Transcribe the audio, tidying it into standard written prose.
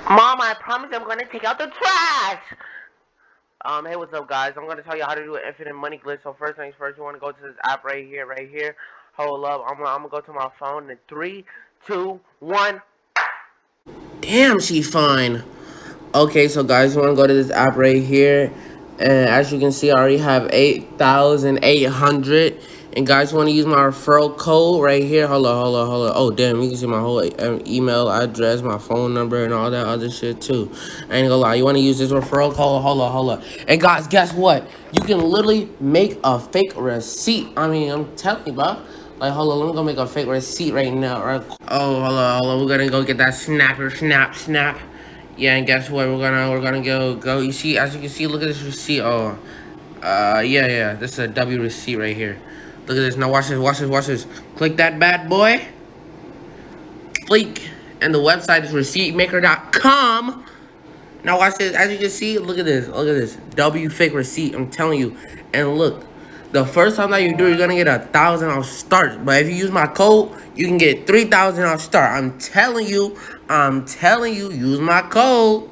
Mom, I promise I'm gonna take out the trash. Hey, what's up, guys? I'm gonna tell you how to do an infinite money glitch. So first things first, you wanna go to this app right here, right here. Hold up, I'm gonna go to my phone in 3, 2, 1. Damn, she fine. Okay, so guys, you want to go to this app right here, and as you can see, I already have 8,800. And guys, you want to use my referral code right here. Hold on. Oh, damn, you can see my whole email address, my phone number, and all that other shit too. I ain't gonna lie, you want to use this referral code. Hold on. And guys, guess what? You can literally make a fake receipt. I mean, I'm telling you, bro. Like, hold on, let me go make a fake receipt right now, right? Oh, hold on. We're gonna go get that snap. Yeah, and guess what? We're gonna go. You see, as you can see, look at this receipt. Oh, yeah. This is a W receipt right here. Look at this. Now watch this. Click that bad boy. Fleek, and the website is receiptmaker.com. Now watch this. As you can see, look at this. W fake receipt. I'm telling you. And look, the first time that you do, you're gonna get 1,000 off start. But if you use my code, you can get 3,000 off start. I'm telling you. Use my code.